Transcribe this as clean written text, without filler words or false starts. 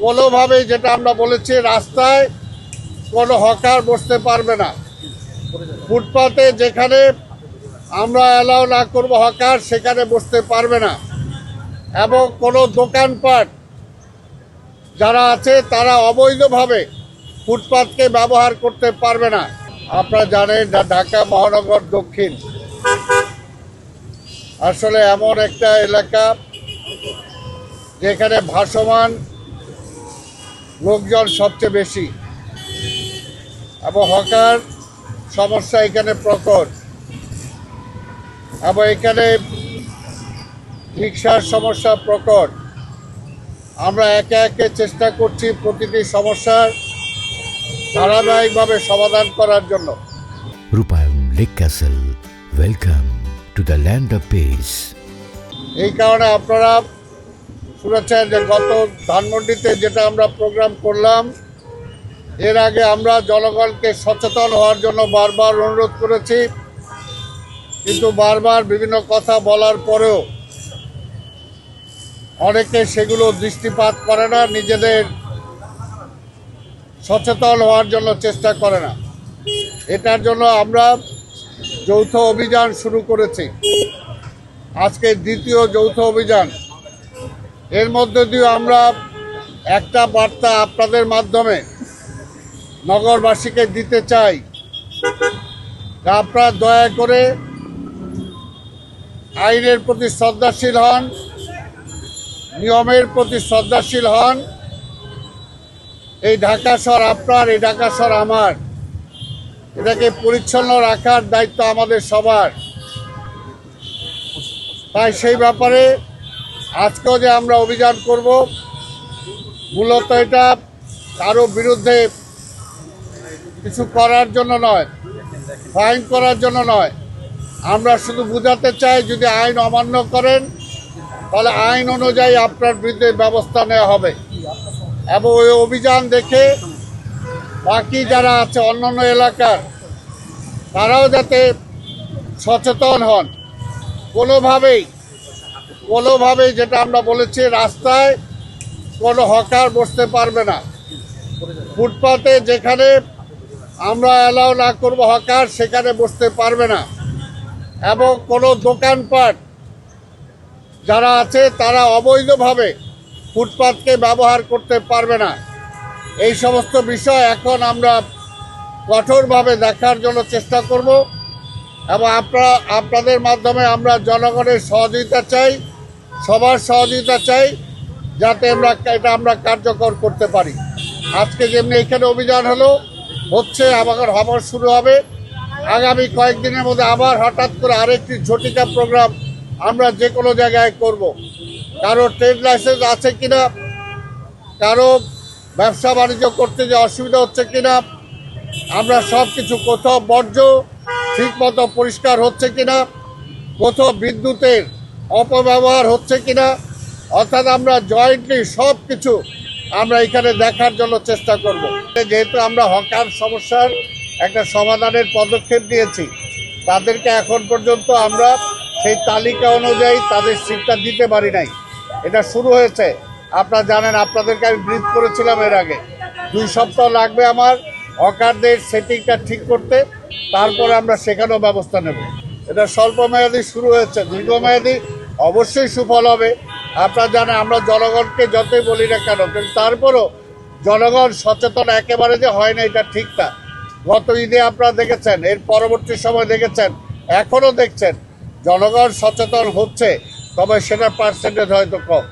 কোনোভাবে যেটা আমরা বলেছি রাস্তায় কোনো হকার বসতে পারবে না। ফুটপাতে যেখানে আমরা অ্যালাউ না করব হকার সেখানে বসতে পারবে না, এবং কোনো দোকানপাট যারা আছে তারা অবৈধভাবে ফুটপাতকে ব্যবহার করতে পারবে না। আপনারা জানেন ঢাকা মহানগর দক্ষিণ আসলে এমন একটা এলাকা যেখানে ভাসমান লোকজন সবচেয়ে বেশি, এবং হকার সমস্যা এখানে প্রকট, এবং এখানে রিক্সার সমস্যা প্রকট। আমরা একে একে চেষ্টা করছি প্রতিটি সমস্যার ধারাবাহিকভাবে সমাধান করার জন্য। রূপায়ণ lake castle, welcome to the land of piece. এই কারণে আপনারা শুনেছেন যে গত ধানমন্ডিতে যেটা আমরা প্রোগ্রাম করলাম, এর আগে আমরা জনগণকে সচেতন হওয়ার জন্য বারবার অনুরোধ করেছি, কিন্তু বারবার বিভিন্ন কথা বলার পরেও অনেকে সেগুলো দৃষ্টিপাত করে না, নিজেদের সচেতন হওয়ার জন্য চেষ্টা করে না। এটার জন্য আমরা যৌথ অভিযান শুরু করেছি, আজকে দ্বিতীয় যৌথ অভিযান। এর মধ্যে দিয়ে আমরা একটা বার্তা আপনাদের মাধ্যমে নগরবাসীকে দিতে চাই, আপনারা দয়া করে আইনের প্রতি শ্রদ্ধাশীল হন, নিয়মের প্রতি শ্রদ্ধাশীল হন। এই ঢাকা শহর আপনার, এই ঢাকা শহর আমার, এটাকে পরিচ্ছন্ন রাখার দায়িত্ব আমাদের সবার। তাই সেই ব্যাপারে আজকেও যে আমরা অভিযান করব, মূলত এটা কারো বিরুদ্ধে কিছু করার জন্য নয়, ফাইন করার জন্য নয়। আমরা শুধু বোঝাতে চাই যদি আইন অমান্য করেন তাহলে আইন অনুযায়ী আপনার বিরুদ্ধে ব্যবস্থা নেওয়া হবে, এবং ওই অভিযান দেখে বাকি যারা আছে অন্যান্য এলাকার তারাও যাতে সচেতন হন। কোনোভাবেই যেটা আমরা বলেছি রাস্তায় কোনো হকার বসতে পারবে না। ফুটপাতে যেখানে আমরা অ্যালাউ না করব হকার সেখানে বসতে পারবে না, এবং কোনো দোকানপাট যারা আছে তারা অবৈধভাবে ফুটপাতকে ব্যবহার করতে পারবে না। এই সমস্ত বিষয় এখন আমরা কঠোরভাবে দেখার জন্য চেষ্টা করব, এবং আপনাদের মাধ্যমে আমরা জনগণের সহযোগিতা চাই, সবার সহযোগিতা চাই, যাতে আমরা কার্যকর করতে পারি। আজকে যেমনি এখানে অভিযান হচ্ছে, আবার শুরু হবে। আগামী কয়েকদিনের মধ্যে আবার হঠাৎ করে আরেকটি ঝটিকা প্রোগ্রাম আমরা যে কোনো জায়গায় করব। কারো ট্রেড লাইসেন্স আছে কিনা, কারো ব্যবসা বাণিজ্য করতে যে অসুবিধা হচ্ছে কিনা, আমরা সব কিছু, কোথাও বর্জ্য ঠিকমতো পরিষ্কার হচ্ছে কিনা, কোথাও বিদ্যুতের অপব্যবহার হচ্ছে কিনা, অর্থাৎ আমরা জয়েন্টলি সব কিছু আমরা এখানে দেখার জন্য চেষ্টা করব। যেহেতু আমরা হকার সমস্যার একটা সমাধানের পদক্ষেপ নিয়েছি, তাদেরকে এখন পর্যন্ত আমরা সেই তালিকা অনুযায়ী তাদের সিটটা দিতে পারি নাই। এটা শুরু হয়েছে, আপনারা জানেন, আপনাদেরকে আমি ব্রিফ করেছিলাম এর আগে। 2 সপ্তাহ লাগবে আমার হকারদের সেটিংটা ঠিক করতে, তারপরে আমরা সেখানেও ব্যবস্থা নেব। এটা স্বল্প মেয়াদি শুরু হয়েছে, দীর্ঘমেয়াদী অবশ্যই সুফল হবে। আপনারা জানেন আমরা জনগণকে যতই বলি না কেন, কিন্তু তারপরও জনগণ সচেতন একেবারে যে হয় না এটা ঠিক না। গত ঈদে আপনারা দেখেছেন, এর পরবর্তী সময় দেখেছেন, এখনও দেখছেন জনগণ সচেতন হচ্ছে, তবে সেটা পার্সেন্টেজ হয়তো কম।